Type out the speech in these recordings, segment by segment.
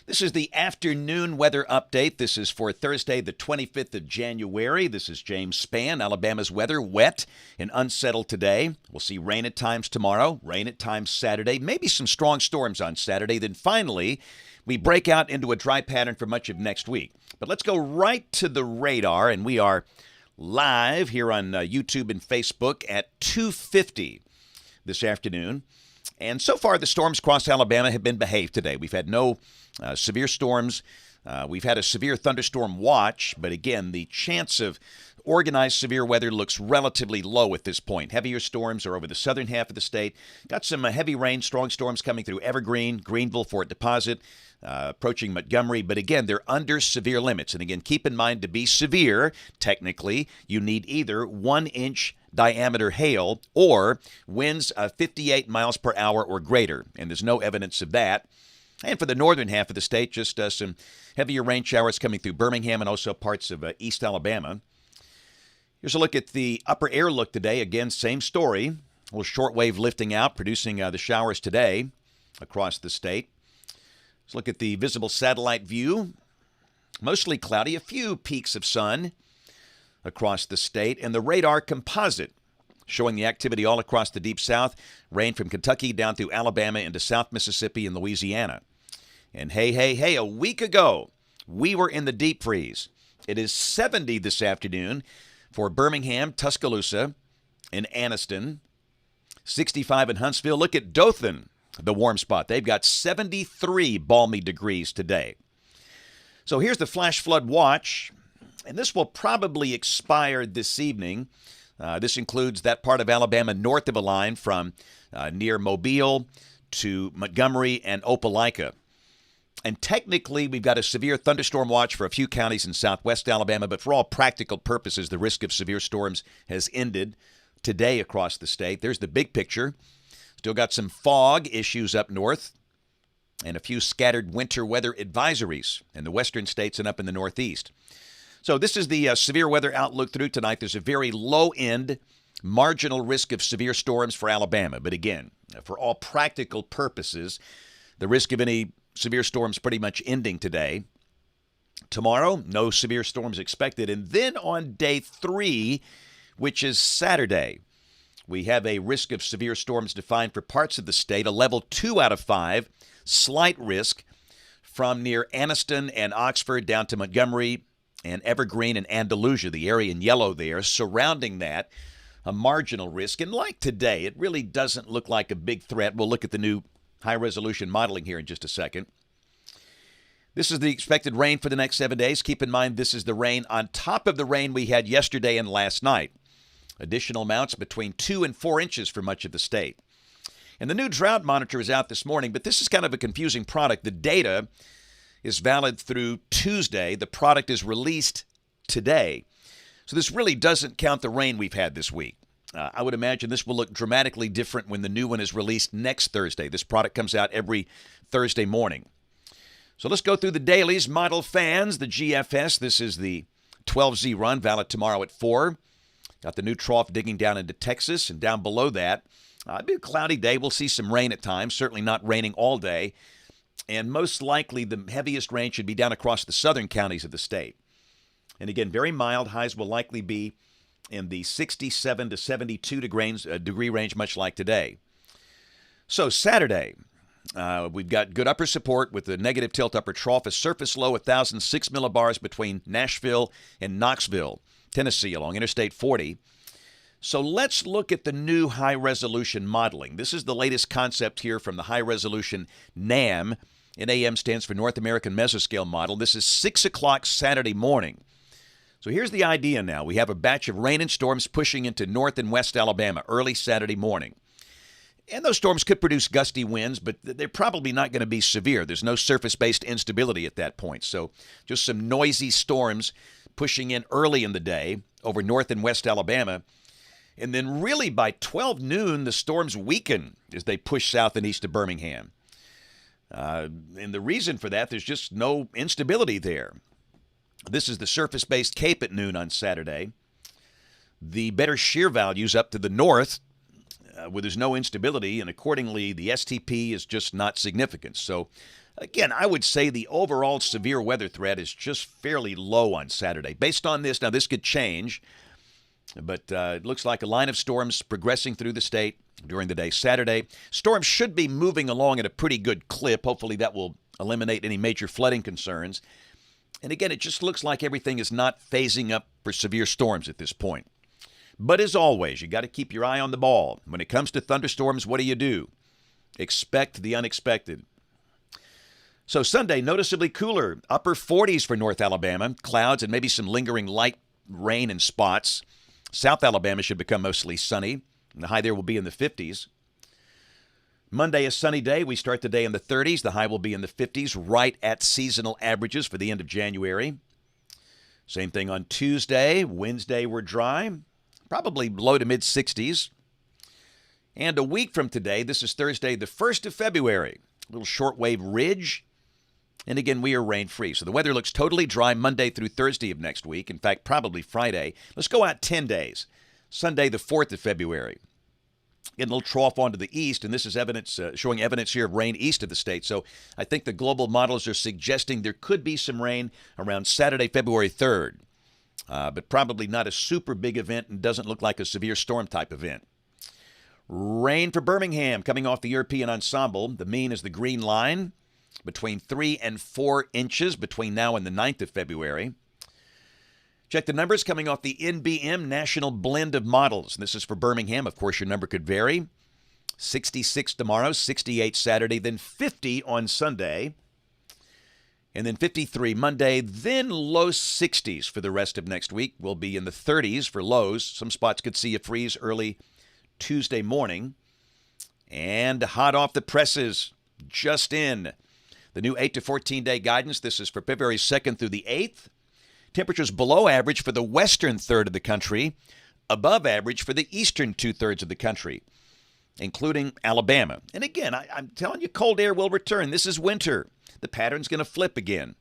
This is the afternoon weather update. This is for Thursday, the 25th of January. This is James Spann. Alabama's weather, wet and unsettled today. We'll see rain at times tomorrow, rain at times Saturday, maybe some strong storms on Saturday. Then finally, we break out into a dry pattern for much of next week. But let's go right to the radar, and we are live here on YouTube and Facebook at 2:50 this afternoon. And so far, the storms across Alabama have been behaved today. We've had no severe storms. We've had a severe thunderstorm watch, but again, the chance of organized severe weather looks relatively low at this point. Heavier storms are over the southern half of the state. Got some heavy rain, strong storms coming through Evergreen, Greenville, Fort Deposit, approaching Montgomery, but again, they're under severe limits. And again, keep in mind, to be severe, technically, you need either 1-inch diameter hail or winds of 58 miles per hour or greater, and there's no evidence of that. And for the northern half of the state, just some heavier rain showers coming through Birmingham and also parts of East Alabama. Here's a look at the upper air look today. Again, same story. A little shortwave lifting out, producing the showers today across the state. Let's look at the visible satellite view. Mostly cloudy, a few peaks of sun across the state, and the radar composite showing the activity all across the deep south. Rain from Kentucky down through Alabama into South Mississippi and Louisiana. And hey, a week ago, we were in the deep freeze. It is 70 this afternoon for Birmingham, Tuscaloosa, and Anniston. 65 in Huntsville. Look at Dothan, the warm spot. They've got 73 balmy degrees today. So here's the flash flood watch, and this will probably expire this evening. This includes that part of Alabama north of a line from near Mobile to Montgomery and Opelika. And technically, we've got a severe thunderstorm watch for a few counties in southwest Alabama, but for all practical purposes, the risk of severe storms has ended today across the state. There's the big picture. Still got some fog issues up north and a few scattered winter weather advisories in the western states and up in the northeast. So this is the severe weather outlook through tonight. There's a very low-end marginal risk of severe storms for Alabama. But again, for all practical purposes, the risk of any severe storms pretty much ending today. Tomorrow, no severe storms expected. And then on day 3, which is Saturday, we have a risk of severe storms defined for parts of the state, a level 2 out of 5, slight risk from near Anniston and Oxford down to Montgomery and Evergreen and Andalusia, the area in yellow there. Surrounding that, a marginal risk. And like today, it really doesn't look like a big threat. We'll look at the new high-resolution modeling here in just a second. This is the expected rain for the next 7 days. Keep in mind, this is the rain on top of the rain we had yesterday and last night. Additional amounts between 2 and 4 inches for much of the state. And the new drought monitor is out this morning, but this is kind of a confusing product. The data is valid through Tuesday. The product is released today. So this really doesn't count the rain we've had this week. I would imagine this will look dramatically different when the new one is released next Thursday. This product comes out every Thursday morning. So let's go through the dailies. Model fans, the GFS. This is the 12Z run, valid tomorrow at 4. Got the new trough digging down into Texas, and down below that, it'll be a cloudy day. We'll see some rain at times, certainly not raining all day. And most likely the heaviest rain should be down across the southern counties of the state. And again, very mild. Highs will likely be in the 67 to 72 degree range, much like today. So Saturday, we've got good upper support with the negative tilt upper trough, a surface low 1,006 millibars between Nashville and Knoxville, Tennessee, along Interstate 40. So let's look at the new high-resolution modeling. This is the latest concept here from the high-resolution NAM. NAM stands for North American Mesoscale Model. This is 6 o'clock Saturday morning. So here's the idea now. We have a batch of rain and storms pushing into north and west Alabama early Saturday morning. And those storms could produce gusty winds, but they're probably not going to be severe. There's no surface-based instability at that point. So just some noisy storms pushing in early in the day over north and west Alabama. And then really by 12 noon, the storms weaken as they push south and east of Birmingham. And the reason for that, there's just no instability there. This is the surface-based Cape at noon on Saturday. The better shear values up to the north, where there's no instability, and accordingly, the STP is just not significant. So Again, I would say the overall severe weather threat is just fairly low on Saturday. Based on this, now this could change, but it looks like a line of storms progressing through the state during the day Saturday. Storms should be moving along at a pretty good clip. Hopefully that will eliminate any major flooding concerns. And again, it just looks like everything is not phasing up for severe storms at this point. But as always, you got to keep your eye on the ball. When it comes to thunderstorms, what do? Expect the unexpected. So Sunday, noticeably cooler, upper 40s for North Alabama, clouds and maybe some lingering light rain in spots. South Alabama should become mostly sunny, and the high there will be in the 50s. Monday, a sunny day. We start the day in the 30s. The high will be in the 50s, right at seasonal averages for the end of January. Same thing on Tuesday. Wednesday, we're dry, probably low to mid-60s. And a week from today, this is Thursday, the 1st of February, a little shortwave ridge. And again, we are rain-free. So the weather looks totally dry Monday through Thursday of next week. In fact, probably Friday. Let's go out 10 days. Sunday, the 4th of February. Getting a little trough onto the east, and this is evidence showing evidence here of rain east of the state. So I think the global models are suggesting there could be some rain around Saturday, February 3rd. But probably not a super big event and doesn't look like a severe storm type event. Rain for Birmingham coming off the European ensemble. The mean is the green line, between 3 and 4 inches between now and the 9th of February. Check the numbers coming off the NBM National Blend of Models. This is for Birmingham. Of course, your number could vary. 66 tomorrow, 68 Saturday, then 50 on Sunday, and then 53 Monday, then low 60s for the rest of next week. We'll be in the 30s for lows. Some spots could see a freeze early Tuesday morning. And hot off the presses, just in. The new 8 to 14-day guidance. This is for February 2nd through the 8th. Temperatures below average for the western third of the country, above average for the eastern two-thirds of the country, including Alabama. And again, I'm telling you, cold air will return. This is winter. The pattern's going to flip again.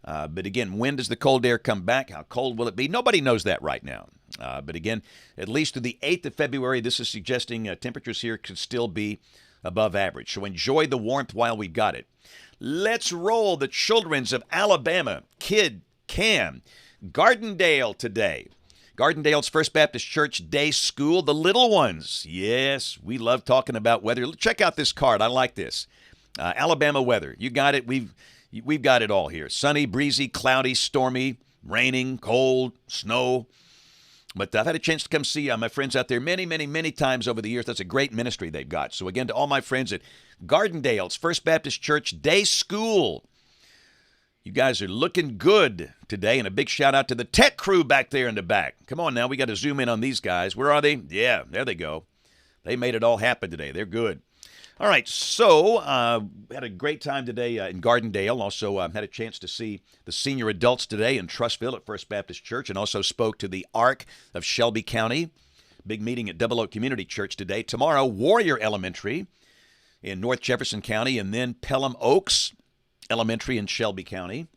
But again, when does the cold air come back? How cold will it be? Nobody knows that right now. But again, at least through the 8th of February, this is suggesting temperatures here could still be above average. So enjoy the warmth while we've got it. Let's roll the children's of Alabama. Kid Cam. Gardendale today. Gardendale's First Baptist Church Day School. The little ones. Yes, we love talking about weather. Check out this card. I like this. Alabama weather. You got it. We've got it all here. Sunny, breezy, cloudy, stormy, raining, cold, snow. But I've had a chance to come see my friends out there many, many, many times over the years. That's a great ministry they've got. So again, to all my friends at Gardendale's First Baptist Church Day School, you guys are looking good today. And a big shout out to the tech crew back there in the back. Come on now, we got to zoom in on these guys. Where are they? Yeah, there they go. They made it all happen today. They're good. All right, so had a great time today in Gardendale. Also had a chance to see the senior adults today in Trussville at First Baptist Church, and also spoke to the ARC of Shelby County. Big meeting at Double Oak Community Church today. Tomorrow, Warrior Elementary in North Jefferson County, and then Pelham Oaks Elementary in Shelby County.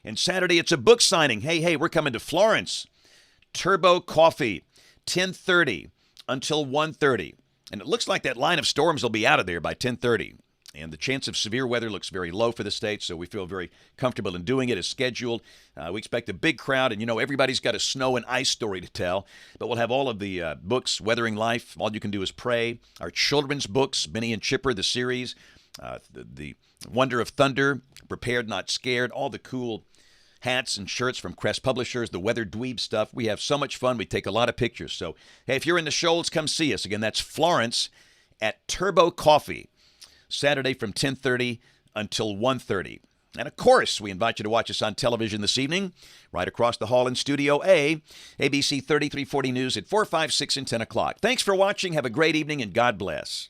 And Saturday, it's a book signing. Hey, we're coming to Florence. Turbo Coffee, 10:30 until 1:30. And it looks like that line of storms will be out of there by 10:30. And the chance of severe weather looks very low for the state, so we feel very comfortable in doing it as scheduled. We expect a big crowd, and everybody's got a snow and ice story to tell. But we'll have all of the books, Weathering Life, All You Can Do Is Pray, our children's books, Benny and Chipper, the series, the Wonder of Thunder, Prepared Not Scared, all the cool hats and shirts from Crest Publishers, the Weather Dweeb stuff. We have so much fun. We take a lot of pictures. So, hey, if you're in the Shoals, come see us. Again, that's Florence at Turbo Coffee, Saturday from 10:30 until 1:30. And, of course, we invite you to watch us on television this evening, right across the hall in Studio A, ABC 3340 News at 4, 5, 6, and 10 o'clock. Thanks for watching. Have a great evening, and God bless.